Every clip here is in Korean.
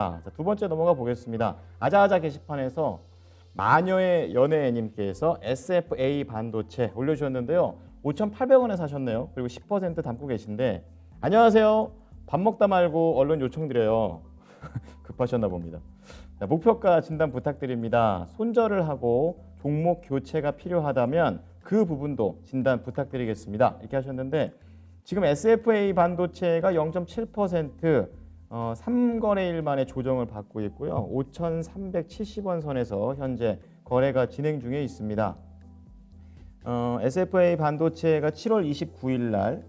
자, 두 번째 넘어가 보겠습니다. 아자아자 게시판에서 마녀의 연애님께서 SFA 반도체 올려주셨는데요. 5,800원에 사셨네요. 그리고 10% 담고 계신데 안녕하세요. 밥 먹다 말고 얼른 요청드려요. 급하셨나 봅니다. 자, 목표가 진단 부탁드립니다. 손절을 하고 종목 교체가 필요하다면 그 부분도 진단 부탁드리겠습니다. 이렇게 하셨는데 지금 SFA 반도체가 0.7% 3거래일 만에 조정을 받고 있고요. 5,370원 선에서 현재 거래가 진행 중에 있습니다. SFA 반도체가 7월 29일 날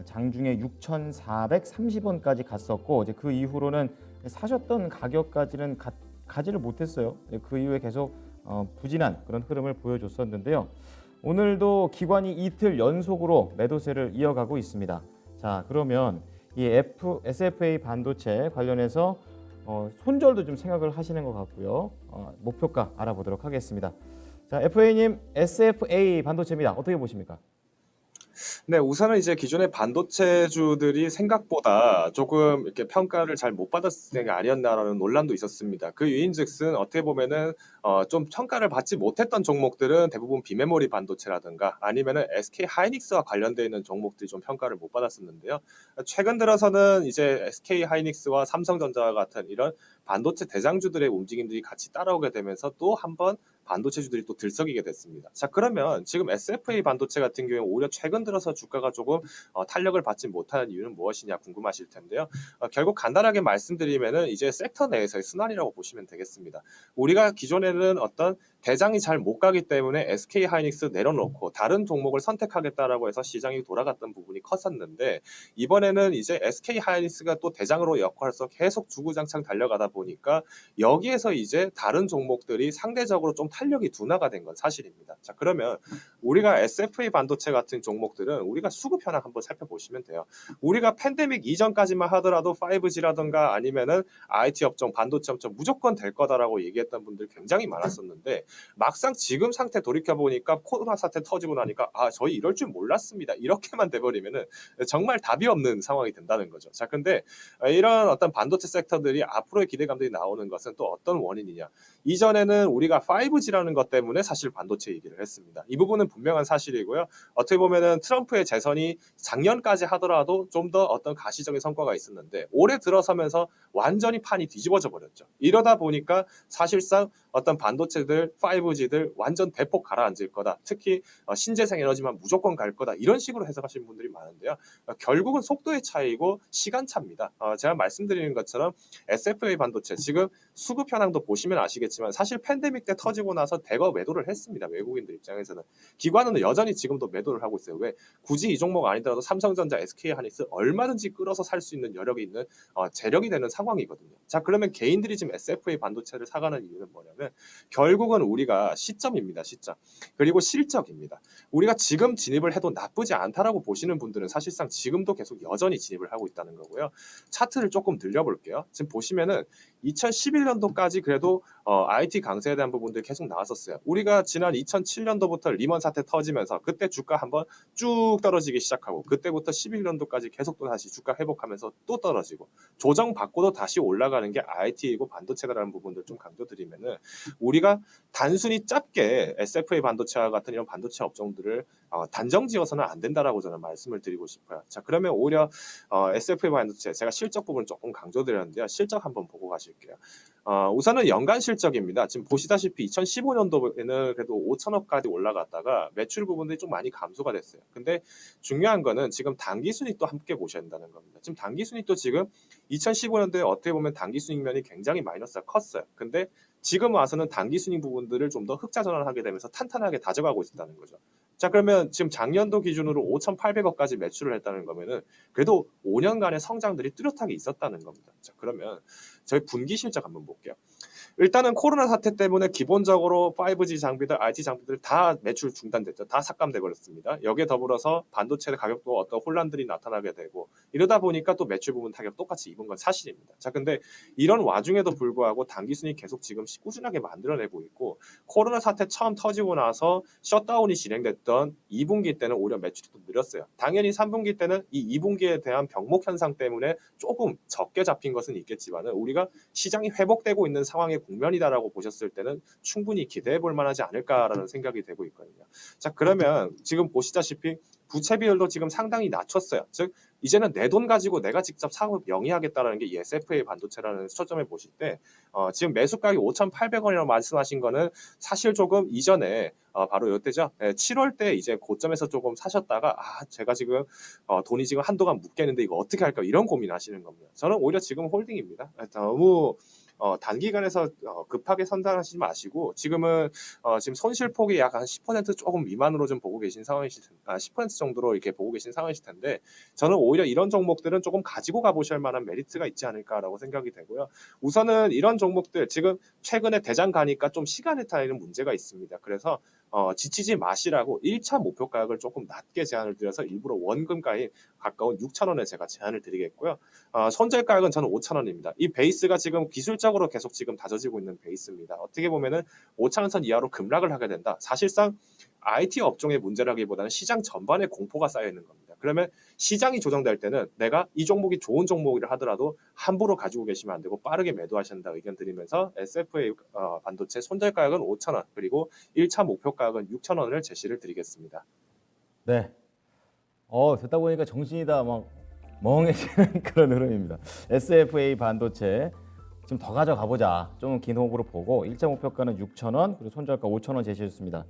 장중에 6,430원까지 갔었고 이제 그 이후로는 사셨던 가격까지는 가지를 못했어요. 그 이후에 계속 부진한 그런 흐름을 보여줬었는데요. 오늘도 기관이 이틀 연속으로 매도세를 이어가고 있습니다. 자, 그러면 이 SFA 반도체 관련해서 손절도 좀 생각을 하시는 것 같고요. 목표가 알아보도록 하겠습니다. 자, FA님, SFA 반도체입니다. 어떻게 보십니까? 네, 우선은 이제 기존의 반도체주들이 생각보다 조금 이렇게 평가를 잘 못 받았을 게 아니었나라는 논란도 있었습니다. 그 유인즉슨 어떻게 보면은 좀 평가를 받지 못했던 종목들은 대부분 비메모리 반도체라든가 아니면은 SK 하이닉스와 관련되어 있는 종목들이 좀 평가를 못 받았었는데요. 최근 들어서는 이제 SK 하이닉스와 삼성전자와 같은 이런 반도체 대장주들의 움직임들이 같이 따라오게 되면서 또 한번 반도체주들이 또 들썩이게 됐습니다. 자, 그러면 지금 SFA 반도체 같은 경우에 오히려 최근 들어서 주가가 조금 탄력을 받지 못하는 이유는 무엇이냐 궁금하실 텐데요. 결국 간단하게 말씀드리면은 이제 섹터 내에서의 순환이라고 보시면 되겠습니다. 우리가 기존에는 어떤 대장이 잘 못 가기 때문에 SK 하이닉스 내려놓고 다른 종목을 선택하겠다라고 해서 시장이 돌아갔던 부분이 컸었는데 이번에는 이제 SK 하이닉스가 또 대장으로 역할해서 계속 주구장창 달려가다 보니까 여기에서 이제 다른 종목들이 상대적으로 좀 탄력이 둔화가 된 건 사실입니다. 자, 그러면 우리가 SFA 반도체 같은 종목들은 우리가 수급 현황 한번 살펴보시면 돼요. 우리가 팬데믹 이전까지만 하더라도 5G라든가 아니면은 IT 업종, 반도체 업종 무조건 될 거다라고 얘기했던 분들 굉장히 많았었는데 막상 지금 상태 돌이켜 보니까 코로나 사태 터지고 나니까 저희 이럴 줄 몰랐습니다. 이렇게만 돼버리면은 정말 답이 없는 상황이 된다는 거죠. 자, 근데 이런 어떤 반도체 섹터들이 앞으로의 기대감들이 나오는 것은 또 어떤 원인이냐? 이전에는 우리가 5G라는 것 때문에 사실 반도체 얘기를 했습니다. 이 부분은 분명한 사실이고요. 어떻게 보면은 트럼프의 재선이 작년까지 하더라도 좀 더 어떤 가시적인 성과가 있었는데 올해 들어서면서 완전히 판이 뒤집어져 버렸죠. 이러다 보니까 사실상 어떤 반도체들, 5G들 완전 대폭 가라앉을 거다. 특히 신재생 에너지만 무조건 갈 거다. 이런 식으로 해석하시는 분들이 많은데요. 결국은 속도의 차이고 시간차입니다. 제가 말씀드리는 것처럼 SFA 반도체 지금 수급 현황도 보시면 아시겠지만 사실 팬데믹 때 터지고 나서 대거 매도를 했습니다. 외국인들 입장에서는. 기관은 여전히 지금도 매도를 하고 있어요. 왜? 굳이 이 종목 아니더라도 삼성전자, SK 하이닉스 얼마든지 끌어서 살 수 있는 여력이 있는 재력이 되는 상황이거든요. 자, 그러면 개인들이 지금 SFA 반도체를 사가는 이유는 뭐냐면 결국은 우리가 시점입니다. 시점. 그리고 실적입니다. 우리가 지금 진입을 해도 나쁘지 않다라고 보시는 분들은 사실상 지금도 계속 여전히 진입을 하고 있다는 거고요. 차트를 조금 늘려볼게요. 지금 보시면은 2011년도까지 그래도 IT 강세에 대한 부분들이 계속 나왔었어요. 우리가 지난 2007년도부터 리먼 사태 터지면서 그때 주가 한번 쭉 떨어지기 시작하고 그때부터 11년도까지 계속 또 다시 주가 회복하면서 또 떨어지고 조정받고도 다시 올라가는 게 IT이고 반도체라는 부분들 좀 강조드리면은 우리가 단순히 짧게 SFA 반도체와 같은 이런 반도체 업종들을 단정지어서는 안 된다라고 저는 말씀을 드리고 싶어요. 자, 그러면 오히려 SFA 반도체 제가 실적 부분 조금 강조드렸는데요. 실적 한번 보고 가실게요. 우선은 연간 실적입니다. 지금 보시다시피 2015년도에는 그래도 5천억까지 올라갔다가 매출 부분들이 좀 많이 감소가 됐어요. 근데 중요한 거는 지금 당기 순이익도 함께 보셔야 된다는 겁니다. 지금 당기 순이익도 지금 2015년도에 어떻게 보면 당기 순이익면이 굉장히 마이너스가 컸어요. 근데 지금 와서는 당기 순이익 부분들을 좀 더 흑자 전환하게 되면서 탄탄하게 다져가고 있다는 거죠. 자, 그러면 지금 작년도 기준으로 5,800억까지 매출을 했다는 거면은 그래도 5년간의 성장들이 뚜렷하게 있었다는 겁니다. 자, 그러면 저희 분기 실적 한번 볼게요. 일단은 코로나 사태 때문에 기본적으로 5G 장비들, IT 장비들 다 매출 중단됐죠. 다 삭감돼 버렸습니다. 여기에 더불어서 반도체 가격도 어떤 혼란들이 나타나게 되고 이러다 보니까 또 매출 부분 타격 똑같이 입은 건 사실입니다. 자, 근데 이런 와중에도 불구하고 단기 순이 계속 지금 꾸준하게 만들어내고 있고 코로나 사태 처음 터지고 나서 셧다운이 진행됐던 2분기 때는 오히려 매출이 또 늘었어요. 당연히 3분기 때는 이 2분기에 대한 병목 현상 때문에 조금 적게 잡힌 것은 있겠지만은 우리가 시장이 회복되고 있는 상황의 국면이다라고 보셨을 때는 충분히 기대해 볼 만하지 않을까라는 생각이 되고 있거든요. 자, 그러면 지금 보시다시피 부채 비율도 지금 상당히 낮췄어요. 즉 이제는 내 돈 가지고 내가 직접 사업 영위하겠다라는 게 이 SFA 반도체라는 초점에 보실 때 지금 매수가격이 5,800원이라고 말씀하신 거는 사실 조금 이전에 바로 이때죠. 7월 때 이제 고점에서 조금 사셨다가 제가 지금 돈이 지금 한동안 묶겠는데 이거 어떻게 할까 이런 고민하시는 겁니다. 저는 오히려 지금 홀딩입니다. 너무 단기간에서 급하게 선택하시지 마시고 지금은 지금 손실폭이 약 한 10% 조금 미만으로 좀 보고 계신 상황이실 텐데 10% 정도로 이렇게 보고 계신 상황이실 텐데 저는 오히려 이런 종목들은 조금 가지고 가보실 만한 메리트가 있지 않을까라고 생각이 되고요. 우선은 이런 종목들 지금 최근에 대장 가니까 좀 시간에 타이는 문제가 있습니다. 그래서 지치지 마시라고 1차 목표 가격을 조금 낮게 제한을 드려서 일부러 원금가에 가까운 6,000원에 제가 제한을 드리겠고요. 손절 가격은 저는 5,000원입니다. 이 베이스가 지금 기술적으로 계속 지금 다져지고 있는 베이스입니다. 어떻게 보면은 5,000원 선 이하로 급락을 하게 된다. 사실상 IT 업종의 문제라기보다는 시장 전반에 공포가 쌓여 있는 겁니다. 그러면 시장이 조정될 때는 내가 이 종목이 좋은 종목이라 하더라도 함부로 가지고 계시면 안 되고 빠르게 매도하신다 의견 드리면서 SFA 반도체 손절 가격은 5,000원 그리고 1차 목표 가격은 6,000원을 제시를 드리겠습니다. 네. 듣다 보니까 정신이 다 막 멍해지는 그런 흐름입니다. SFA 반도체 좀 더 가져가 보자. 좀 긴 호흡으로 보고 1차 목표가는 6,000원 그리고 손절가 5,000원 제시했습니다.